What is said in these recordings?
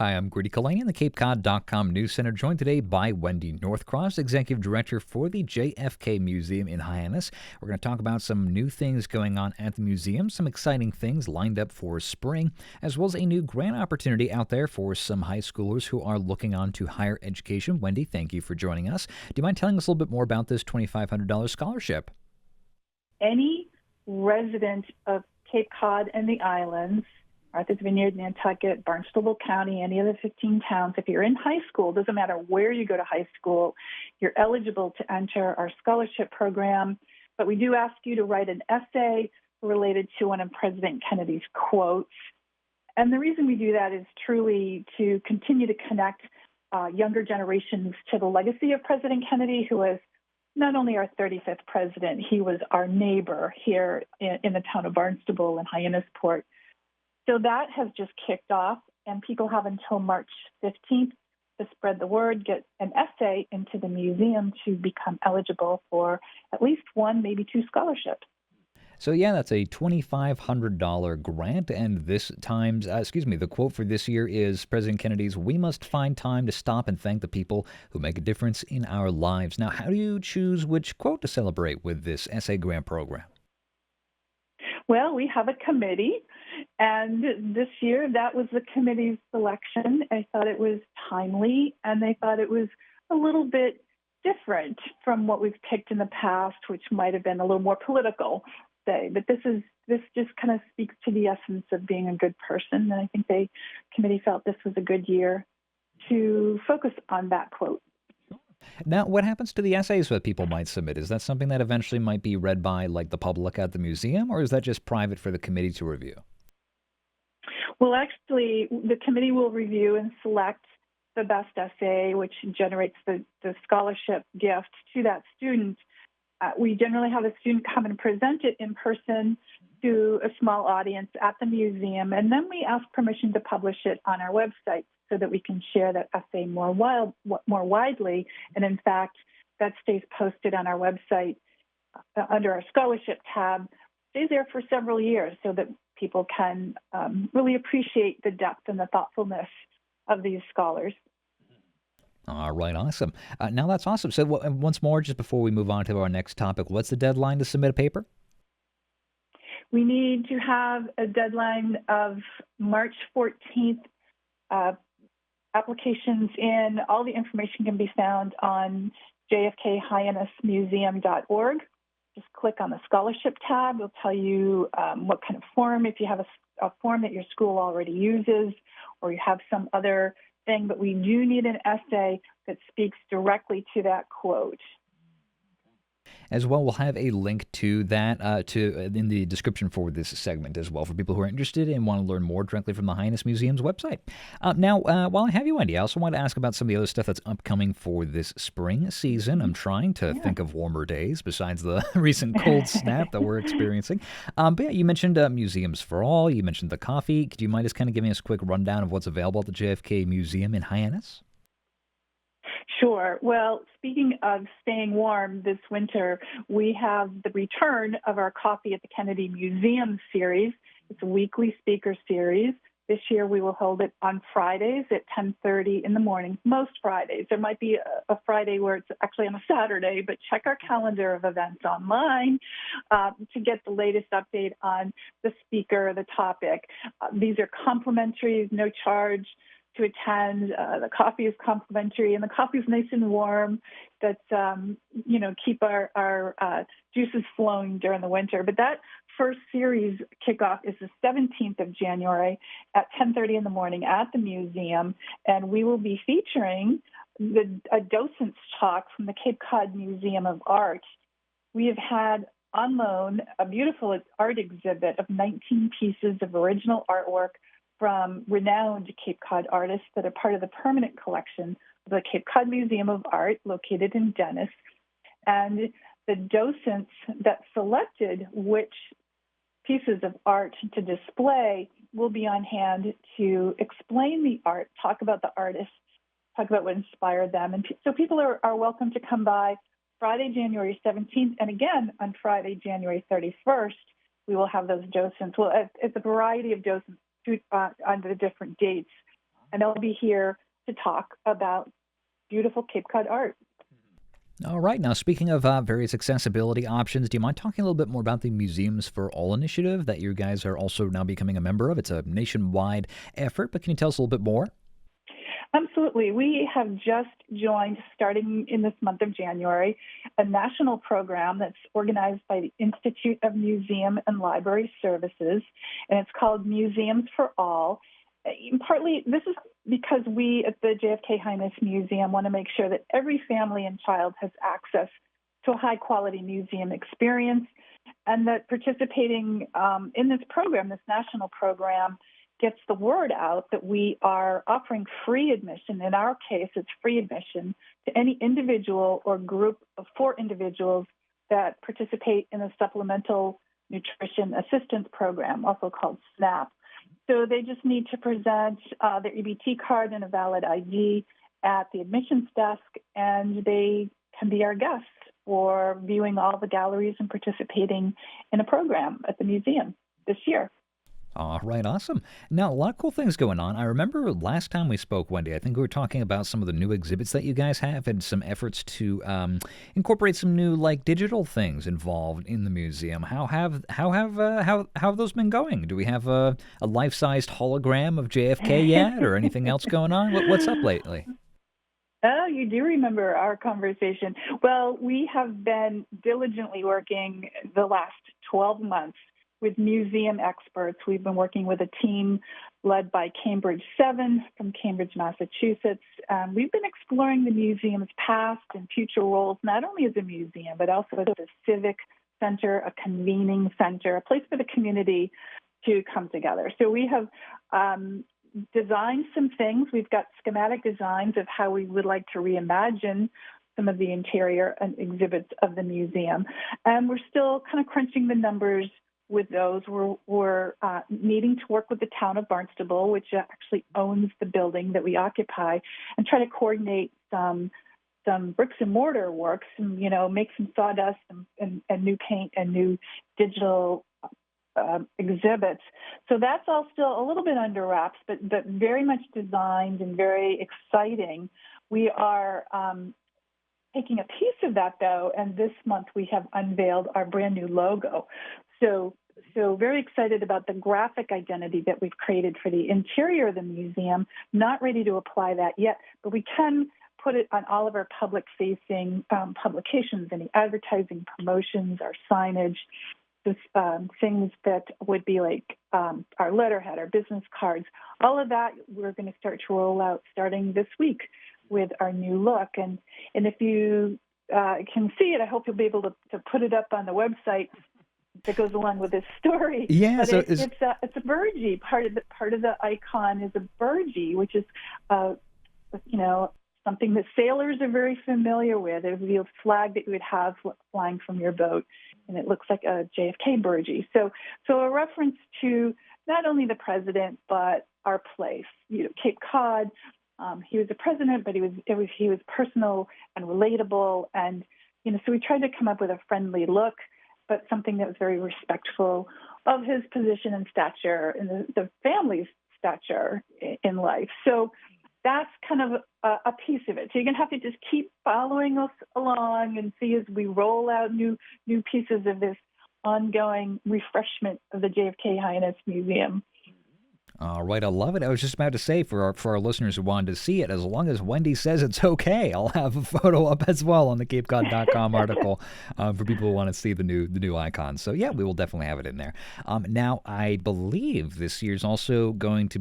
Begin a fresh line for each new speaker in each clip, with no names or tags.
Hi, I'm Grady Kalani in the CapeCod.com News Center, joined today by Wendy Northcross, Executive Director for the JFK Museum in Hyannis. We're going to talk about some new things going on at the museum, some exciting things lined up for spring, as well as a new grant opportunity out there for some high schoolers who are looking on to higher education. Wendy, thank you for joining us. Do you mind telling us a little bit more about this $2,500 scholarship?
Any resident of Cape Cod and the islands, Martha's Vineyard, Nantucket, Barnstable County, any of the 15 towns, if you're in high school, doesn't matter where you go to high school, you're eligible to enter our scholarship program. But we do ask you to write an essay related to one of President Kennedy's quotes. And the reason we do that is truly to continue to connect younger generations to the legacy of President Kennedy, who was not only our 35th president, he was our neighbor here in the town of Barnstable and Hyannisport. So that has just kicked off, and people have until March 15th to spread the word, get an essay into the museum to become eligible for at least one, maybe two scholarships.
So yeah, that's a $2,500 grant, and the quote for this year is President Kennedy's, "We must find time to stop and thank the people who make a difference in our lives." Now, how do you choose which quote to celebrate with this essay grant program?
Well, we have a committee, and this year that was the committee's selection. I thought it was timely, and they thought it was a little bit different from what we've picked in the past, which might have been a little more political, say. But this just kind of speaks to the essence of being a good person, and I think the committee felt this was a good year to focus on that quote.
Now, what happens to the essays that people might submit? Is that something that eventually might be read by, the public at the museum, or is that just private for the committee to review?
Well, actually, the committee will review and select the best essay, which generates the scholarship gift to that student. We generally have a student come and present it in person to a small audience at the museum, and then we ask permission to publish it on our website so that we can share that essay more widely. And in fact, that stays posted on our website under our scholarship tab, stays there for several years so that people can really appreciate the depth and the thoughtfulness of these scholars.
All right, awesome. Now that's awesome. So once more, just before we move on to our next topic, what's the deadline to submit a paper?
We need to have a deadline of March 14th. Applications in, all the information can be found on jfkhyannismuseum.org. Just click on the scholarship tab. It'll tell you what kind of form, if you have a form that your school already uses, or you have some other thing, but we do need an essay that speaks directly to that quote.
As well, we'll have a link to that in the description for this segment as well for people who are interested and want to learn more directly from the Hyannis Museum's website. Now, while I have you, Wendy, I also want to ask about some of the other stuff that's upcoming for this spring season. I'm trying to think of warmer days besides the recent cold snap that we're experiencing. But yeah, you mentioned Museums for All. You mentioned the coffee. Do you mind just kind of giving us a quick rundown of what's available at the JFK Museum in Hyannis?
Sure. Well, speaking of staying warm this winter, we have the return of our Coffee at the Kennedy Museum series. It's a weekly speaker series. This year we will hold it on Fridays at 10:30 in the morning, most Fridays. There might be a Friday where it's actually on a Saturday, but check our calendar of events online to get the latest update on the speaker, the topic. These are complimentary, no charge to attend. The coffee is complimentary, and the coffee is nice and warm. That keep our juices flowing during the winter. But that first series kickoff is the 17th of January at 10:30 in the morning at the museum, and we will be featuring a docent's talk from the Cape Cod Museum of Art. We have had on loan a beautiful art exhibit of 19 pieces of original artwork from renowned Cape Cod artists that are part of the permanent collection of the Cape Cod Museum of Art located in Dennis. And the docents that selected which pieces of art to display will be on hand to explain the art, talk about the artists, talk about what inspired them. And so people are welcome to come by Friday, January 17th, and again on Friday, January 31st, we will have those docents. Well, it's a variety of docents on the different dates. and they'll be here to talk about beautiful Cape Cod art.
All right. Now, speaking of various accessibility options, do you mind talking a little bit more about the Museums for All initiative that you guys are also now becoming a member of? It's a nationwide effort, but can you tell us a little bit more?
Absolutely. We have just joined, starting in this month of January, a national program that's organized by the Institute of Museum and Library Services, and it's called Museums for All. Partly, this is because we at the JFK Hyannis Museum want to make sure that every family and child has access to a high-quality museum experience, and that participating in this program, this national program, gets the word out that we are offering free admission. In our case, it's free admission to any individual or group of 4 individuals that participate in a supplemental nutrition assistance program, also called SNAP. So they just need to present their EBT card and a valid ID at the admissions desk, and they can be our guests for viewing all the galleries and participating in a program at the museum this year.
All right, awesome. Now, a lot of cool things going on. I remember last time we spoke, Wendy, I think we were talking about some of the new exhibits that you guys have and some efforts to incorporate some new digital things involved in the museum. How have those been going? Do we have a life-sized hologram of JFK yet, or anything else going on? What's up lately?
Oh, you do remember our conversation. Well, we have been diligently working the last 12 months with museum experts. We've been working with a team led by Cambridge 7 from Cambridge, Massachusetts. We've been exploring the museum's past and future roles, not only as a museum, but also as a civic center, a convening center, a place for the community to come together. So we have designed some things. We've got schematic designs of how we would like to reimagine some of the interior and exhibits of the museum. And we're still kind of crunching the numbers with those. We're needing to work with the town of Barnstable, which actually owns the building that we occupy, and try to coordinate some bricks and mortar works, and make some sawdust and new paint and new digital exhibits. So that's all still a little bit under wraps, but very much designed and very exciting. We are taking a piece of that, though, and this month we have unveiled our brand new logo. So very excited about the graphic identity that we've created for the interior of the museum. Not ready to apply that yet, but we can put it on all of our public-facing publications, any advertising, promotions, our signage, things that would be like our letterhead, our business cards. All of that we're going to start to roll out starting this week with our new look. And if you can see it, I hope you'll be able to put it up on the website that goes along with this story.
Yeah,
but
so
it's a burgee. Part of the icon is a burgee, which is something that sailors are very familiar with. It would be a flag that you would have flying from your boat, and it looks like a JFK burgee. So a reference to not only the president but our place. Cape Cod. He was a president, but he was personal and relatable, and so we tried to come up with a friendly look, but something that was very respectful of his position and stature and the family's stature in life. So that's kind of a piece of it. So you're going to have to just keep following us along and see as we roll out new pieces of this ongoing refreshment of the JFK Hyannis Museum.
All right, I love it. I was just about to say for our listeners who wanted to see it, as long as Wendy says it's okay, I'll have a photo up as well on the CapeCod.com article for people who want to see the new icons. So yeah, we will definitely have it in there. Now, I believe this year's also going to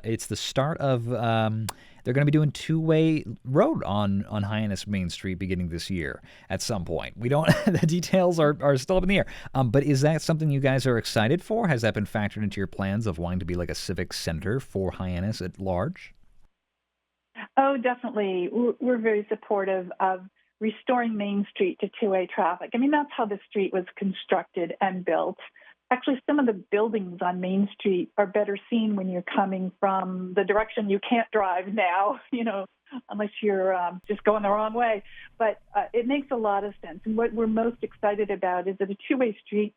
it's the start of. They're going to be doing two-way road on Hyannis Main Street beginning this year at some point. We don't. The details are still up in the air. But is that something you guys are excited for? Has that been factored into your plans of wanting to be like a civic center for Hyannis at large?
Oh, definitely. We're very supportive of restoring Main Street to two-way traffic. I mean, that's how the street was constructed and built. Actually, some of the buildings on Main Street are better seen when you're coming from the direction you can't drive now, unless you're just going the wrong way. But it makes a lot of sense. And what we're most excited about is that a two-way street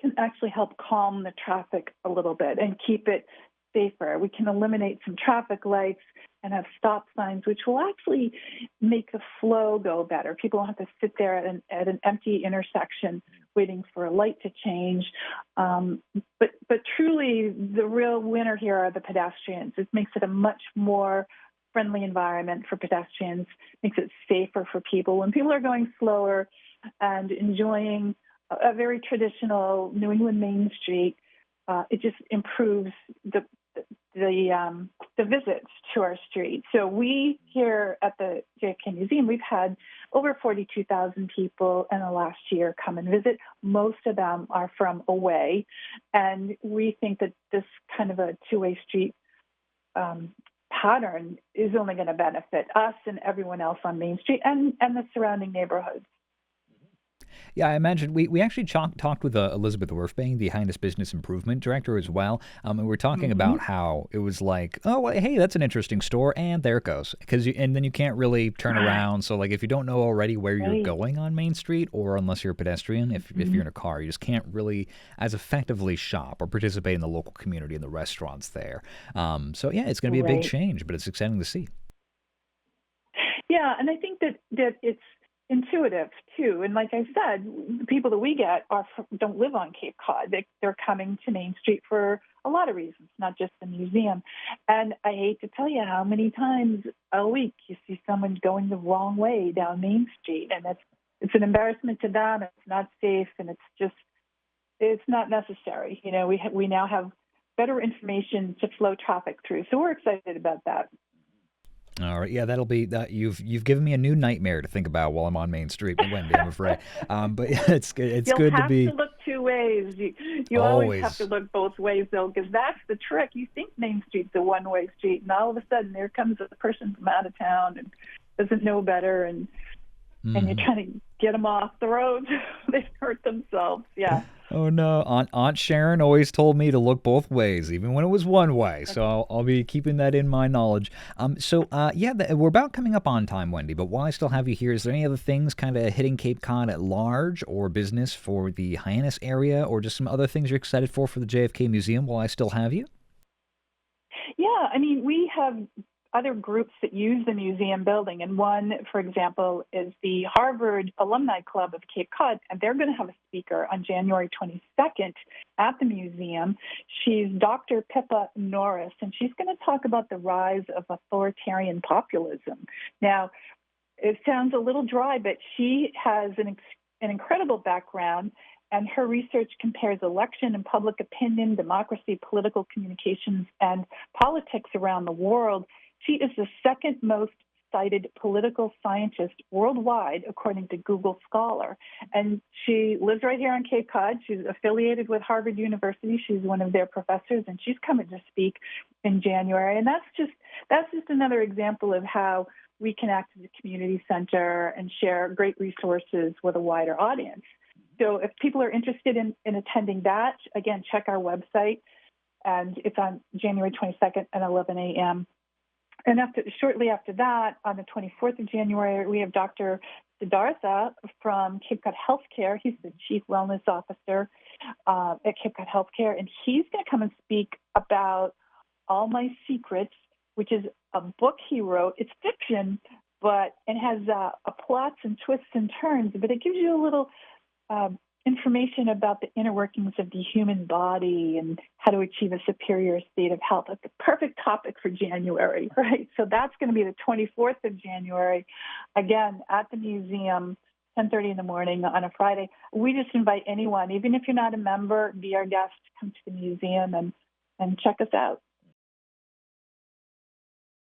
can actually help calm the traffic a little bit and keep it safer. We can eliminate some traffic lights and have stop signs, which will actually make the flow go better. People don't have to sit there at an empty intersection waiting for a light to change. But truly, the real winner here are the pedestrians. It makes it a much more friendly environment for pedestrians, makes it safer for people. When people are going slower and enjoying a very traditional New England Main Street, it just improves the visits to our street. So we here at the JFK Museum, we've had over 42,000 people in the last year come and visit. Most of them are from away, and we think that this kind of a two-way street pattern is only going to benefit us and everyone else on Main Street and the surrounding neighborhoods.
Yeah, I imagine we actually talked with Elizabeth Werfbang, the Hyannis Business Improvement Director as well, and we were talking about how it was like, oh, well, hey, that's an interesting store, and there it goes, and then you can't really turn around. So like if you don't know already where you're going on Main Street, or unless you're a pedestrian, if you're in a car, you just can't really as effectively shop or participate in the local community and the restaurants there. So yeah, it's going to be a big change, but it's exciting to see.
Yeah, and I think that it's intuitive too. And like I said, the people that we get don't live on Cape Cod. They're coming to Main Street for a lot of reasons, not just the museum. And I hate to tell you how many times a week you see someone going the wrong way down Main Street, and it's an embarrassment to them. It's not safe, and it's not necessary. You know, we now have better information to flow traffic through, so we're excited about that.
All right, yeah, that'll be that. You've given me a new nightmare to think about while I'm on Main Street, Wendy. I'm afraid, but it's good to be.
You'll have to look two ways. You always have to look both ways, though, because that's the trick. You think Main Street's a one-way street, and all of a sudden there comes a person from out of town and doesn't know better, and you're trying to get them off the road. They hurt themselves. Yeah.
Oh no, Aunt Sharon always told me to look both ways, even when it was one way. So I'll be keeping that in my knowledge. We're about coming up on time, Wendy. But while I still have you here, is there any other things kind of hitting Cape Cod at large, or business for the Hyannis area, or just some other things you're excited for the JFK Museum while I still have you?
Yeah, I mean, we have other groups that use the museum building. And one, for example, is the Harvard Alumni Club of Cape Cod, and they're going to have a speaker on January 22nd at the museum. She's Dr. Pippa Norris, and she's going to talk about the rise of authoritarian populism. Now, it sounds a little dry, but she has an incredible background, and her research compares election and public opinion, democracy, political communications, and politics around the world. She is the second most cited political scientist worldwide, according to Google Scholar. And she lives right here on Cape Cod. She's affiliated with Harvard University. She's one of their professors, and she's coming to speak in January. And that's just another example of how we can act as a community center and share great resources with a wider audience. So if people are interested in attending that, again, check our website. And it's on January 22nd at 11 a.m. And shortly after that, on the 24th of January, we have Dr. Siddhartha from Cape Cod Healthcare. He's the Chief Wellness Officer at Cape Cod Healthcare, and he's going to come and speak about All My Secrets, which is a book he wrote. It's fiction, but it has plots and twists and turns, but it gives you a little information about the inner workings of the human body and how to achieve a superior state of health. It's the perfect topic for January, right? So that's going to be the 24th of January, again, at the museum, 10:30 in the morning on a Friday. We just invite anyone, even if you're not a member, be our guest, come to the museum and check us out.